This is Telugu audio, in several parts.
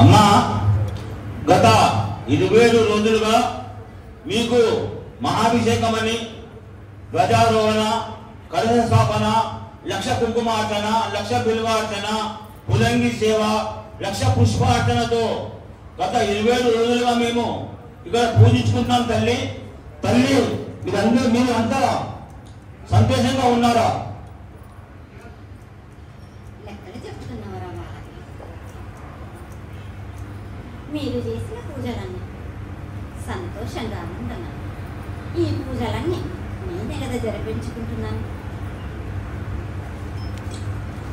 అమ్మా గత 27 రోజులుగా మీకు మహాభిషేకమని ధ్వజారోహణ కలశ స్థాపన లక్ష కుంకుమార్చన లక్ష బిల్వార్చన పులంగి సేవ లక్ష పుష్పార్చనతో గత 27 రోజులుగా మేము ఇక్కడ పూజించుకుంటున్నాం తల్లి తల్లి మీరు అంతా సంతోషంగా ఉన్నారా? మీరు చేసిన పూజలన్నీ సంతోషంగా ఆనందంగా ఈ పూజలన్నీ నేనే కదా జరిపించుకుంటున్నాను.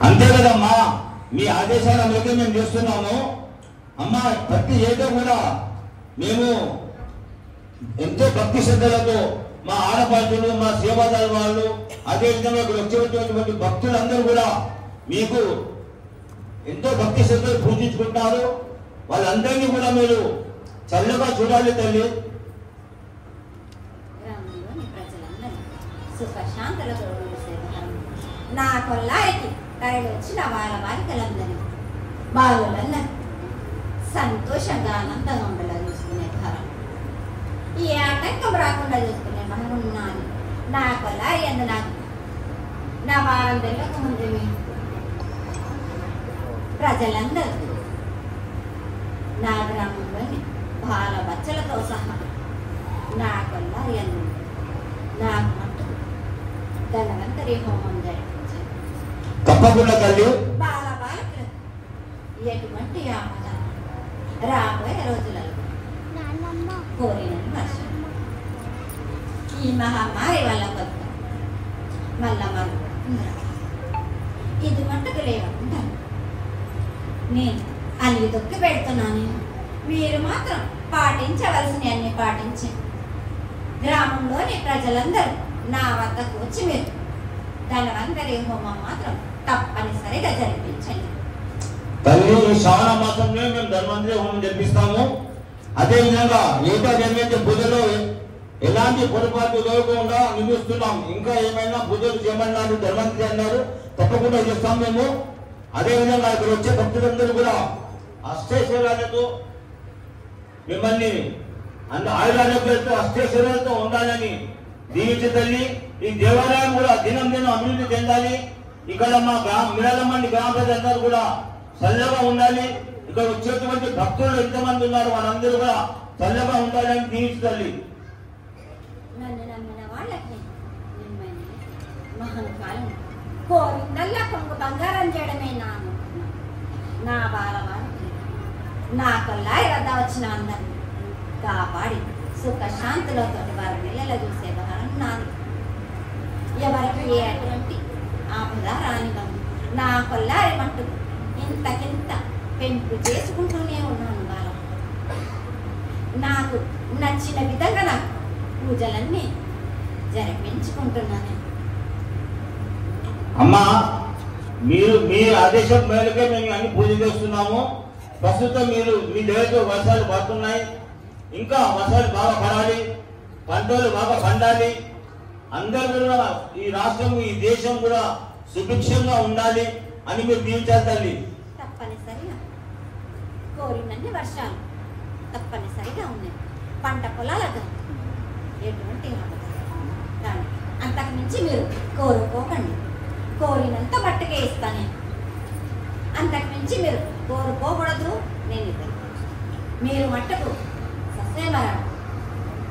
అంతే కదమ్మా, మీ ఆదేశాల మేరకు మేము చేస్తున్నాము. అమ్మా ప్రతి ఏదో కూడా మేము ఎంతో భక్తి శ్రద్ధలతో మా ఆడపడుచులు మా సేవాదాల వాళ్ళు అదేవిధంగా వచ్చేటువంటి భక్తులందరూ కూడా మీకు ఎంతో భక్తి శ్రద్ధలు పూజించుకుంటారు. వాళ్ళందరినీ కూడా మీరు చల్లగా చూడాలి తల్లి. గ్రామంలోని ప్రజలందరూ సుఖశాంతులతో నా కొల్లాయికి తరలి వచ్చిన వాళ్ళ బాలికలందరినీ బాలులందరూ సంతోషంగా ఆనందంగా ఉండేలా చూసుకునే కాలం ఈ ఆటంకం రాకుండా చూసుకునే మహనున్నాను. నా కొల్లాయి అందు నాకు నా వారం తెల్లక ముందు ప్రజలందరూ నా గ్రామంలోని బాల బచ్చలతో సహా నా కొల్లాయి అందు నాకు మట్టు ధనవంతరి హోమం జరిపించారు. తప్పకుండా తల్లి. బాల బాలకులు ఎటువంటి ఆపద రాబోయే రోజులలో కోరినని వర్షం ఈ మహమ్మారి వల్ల కొత్త మళ్ళా ఇది మట్టుకు లేకుండా నేను అన్ని దొక్కి పెడుతున్నాను. మీరు మాత్రం పాటించవలసినవి అన్ని పాటించి గ్రామంలోని ప్రజలందరూ నా వద్దకు వచ్చి మీరు ధనవంతరి హోమం మాత్రం తప్పనిసరిగా జరిపించండి. తల్లి ఈ శ్రావణ మాసంలో మేము ధన్వంతరి హోమం జరిపిస్తాము. అదేవిధంగా ఏటా జరిగే పూజలో ఎలాంటి పొరపాటు జరగకుండా నిర్మిస్తున్నాం. ఇంకా ఏమైనా పూజలు చేయమన్నారు, ధన్వంతరి అన్నారు, తప్పకుండా చేస్తాం మేము. అదేవిధంగా ఇక్కడ వచ్చే భక్తులందరూ కూడా అష్టైశ్వర్యాలతో మిమ్మల్ని ఆయురారోగ్యాలతో అష్టైశ్వర్యాలతో ఉండాలని దీవించే తల్లి. ఈ దేవాలయం కూడా దినం దినం అభివృద్ధి చెందాలి. ఇక్కడ మా మిరాలమ్మండి గ్రామ ప్రజలందరూ కూడా చల్లగా ఉండాలి. ఇక్కడ వచ్చేటువంటి భక్తులు ఎంతమంది ఉన్నారు వాళ్ళందరూ కూడా చల్లగా ఉండాలని దీవించే తల్లి. నన్ను నమ్మిన వాళ్ళకి మహంకాలం కోరిందల్లా కొంగు బంగారం చేయడమే నా బాలవాడికి నా కొల్లాయి వద్ద వచ్చిన అందరినీ కాపాడి సుఖశాంతులతో వారి నెలల చూసే భారం నాది. ఎవరికి ఏ అటువంటి ఆపద రానివ్వను. నా కొల్లారి మట్టు ఇంతకింత పెంపు చేసుకుంటూనే ఉన్నాను. బాల నాకు నచ్చిన విధంగా నాకు పూజలన్నీ జరిపించుకుంటున్నాను. అమ్మా మీరు మీ ఆదేశం మేరకే మేము అన్ని పూజ చేస్తున్నాము. ప్రస్తుతం మీరు మీ దయతో వర్షాలు పడుతున్నాయి. ఇంకా వర్షాలు బాగా పడాలి, పంటలు బాగా పండాలి. అందరూ కూడా ఈ రాష్ట్రం ఈ దేశం కూడా సుభిక్షంగా ఉండాలి అని మీరు దీవించాలి తల్లి. తప్పనిసరిగా కోరినన్ని వర్షాలు తప్పనిసరిగా ఉన్నాయి. పంట పొలాలకు ఎటువంటి కానీ అంతకు మించి మీరు కోరుకోకండి. కోరినంత మట్టుకే ఇస్తాను. అంతకు మించి మీరు కోరుకోకూడదు. నేను ఇద్దరు మీరు మట్టుకు సస్యమరణం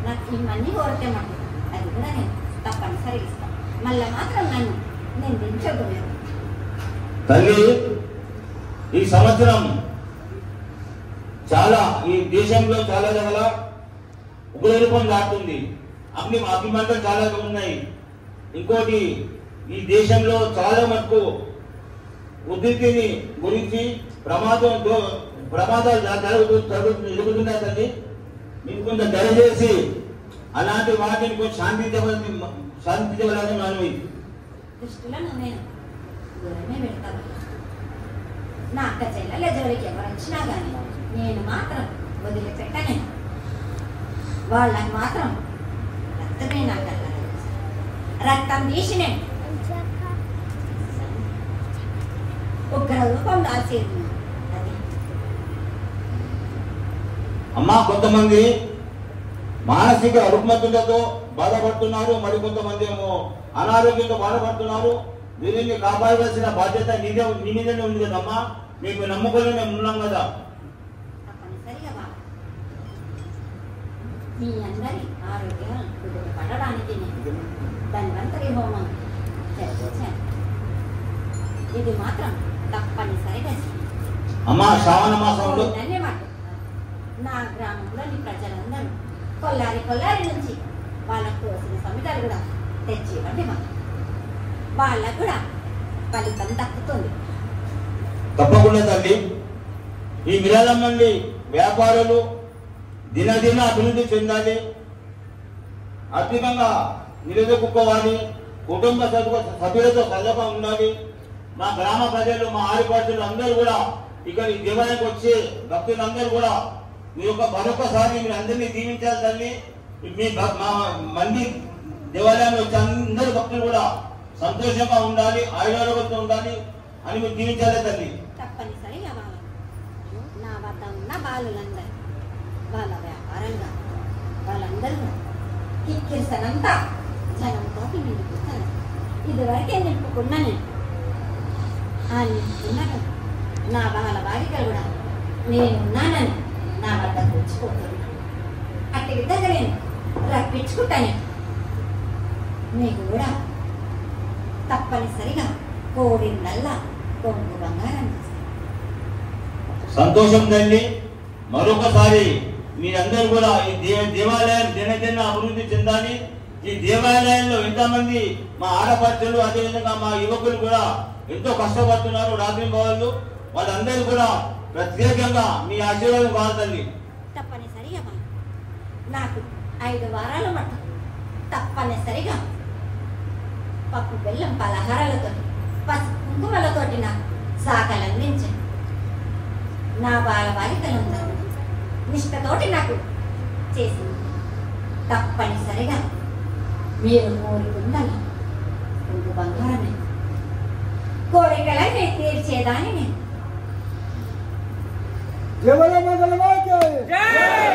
నాకు ఇవన్నీ కోరితే మట్టు అది కూడా నేను తప్పనిసరిగా ఇస్తాను. మళ్ళీ మాత్రం నన్ను నిందించొద్దు మీరు. తల్లి ఈ సంవత్సరం చాలా ఈ దేశంలో చాలా దగ్గర ఉగ్రరూపం దాటుతుంది. అగ్నిమంటలు చాలా ఉన్నాయి. ఇంకోటి ఈ దేశంలో చాలా మటుకు ఉద్రిక్తిని గురించి ప్రమాదాలు జరుగుతున్నాయి తల్లి. మీకు కొంచెం దయచేసి అలాంటి వాటిని కొంచెం శాంతించవలని మనవి. దృష్టిలో నేను దూరమే పెడతాను. నా అక్క చెల్లెల జోలికి ఎవరు వచ్చినా కానీ నేను మాత్రం వదిలిపెట్టనే. వాళ్ళని మాత్రం రక్తమే నాకు రక్తం తీసినే ఉగ్ర రూపం దాచేది. అది అమ్మా కొంతమంది మానసిక రుగ్మతులతో బాధపడుతున్నారు, మరి కొంతమంది ఏమో అనారోగ్యంతో బాధపడుతున్నారు. వీరిని కాపాడవలసిన బాధ్యత నీ మీదనే ఉంది కదమ్మా. మీకు నమ్మకంలో మేము ఉన్నాం కదా. తప్పనిసరిగా మీ అందరి ఆరోగ్యం కుదుటపడడానికి ధన్వంతరి హోమం జరిపించాను. ఇది మాత్రం తప్పనిసరిగా అమ్మా శ్రావణ మాసంలో నా గ్రామంలోని ప్రజలందరూ కొల్లారి నుంచి వాళ్ళకు తోసిన సమితాలు కూడా తెచ్చివ్వండి. వాళ్ళకు కూడా ఫలితం దక్కుతుంది. తప్పకుండా తల్లి. ఈ మిరాలమ్మండి వ్యాపారులు దినదిన అభివృద్ధి చెందాలి, ఆర్థికంగా నిలదొక్కుకోవాలి, కుటుంబ సభ్యులతో చల్లగా ఉండాలి. మా గ్రామ ప్రజలు మా ఆడిపాడులు అందరూ కూడా ఇక్కడ ఈ దేవాలయానికి వచ్చే భక్తులందరూ కూడా మీ యొక్క మరొకసారి మీరు అందరినీ దీవించాలి తల్లి. మీ మా మంది దేవాలయానికి వచ్చే అందరు భక్తులు కూడా సంతోషంగా ఉండాలి, ఆయురారోగ్యంతో ఉండాలి అని మీరు దీవించాలి తల్లి. తప్పనిసరిగా నా వద్ద ఉన్న బాలులందరూ వాళ్ళ వ్యాపారంగా వాళ్ళందరూ కిక్కిరిసనంతా జనంతో నిండిపోతాను. ఇదివరకే నింపుకున్న నేను ఆ నింపుకున్నట్టు నా వాళ్ళ బాలికలు కూడా నేనున్నానని నా వద్ద తెచ్చిపోతున్నాను. అట్టి విధంగా నేను రప్పించుకుంటాను. నీకు కూడా తప్పనిసరిగా కోడిందల్లా కొంగు బంగారం సంతోషం తల్లి. మరొకసారి మీరందరూ కూడా ఈ దేవాలయం దినదిన అభివృద్ధి చెందాలి. ఈ దేవాలయంలో ఎంతమంది మా ఆడపడుచులు అదేవిధంగా మా యువకులు కూడా ఎంతో కష్టపడుతున్నారు రాత్రి వాళ్ళు. వాళ్ళందరూ కూడా ప్రత్యేకంగా మీ ఆశీర్వాదం కావాలి. తప్పనిసరిగా నాకు 5 వారాల మటు తప్పనిసరిగా పప్పు బెల్లం పలహారాలతో పసుపు కుంకుమలతోటి నాకు సాకలు అందించండి. నా బాల బాలికలందరూ నిష్ఠతోటి నాకు చేసింది. తప్పనిసరిగా మీరు కోరుకుందని కొంగు బంగారమే కోరికలన్నీ తీర్చేదాన్ని నేను. జయ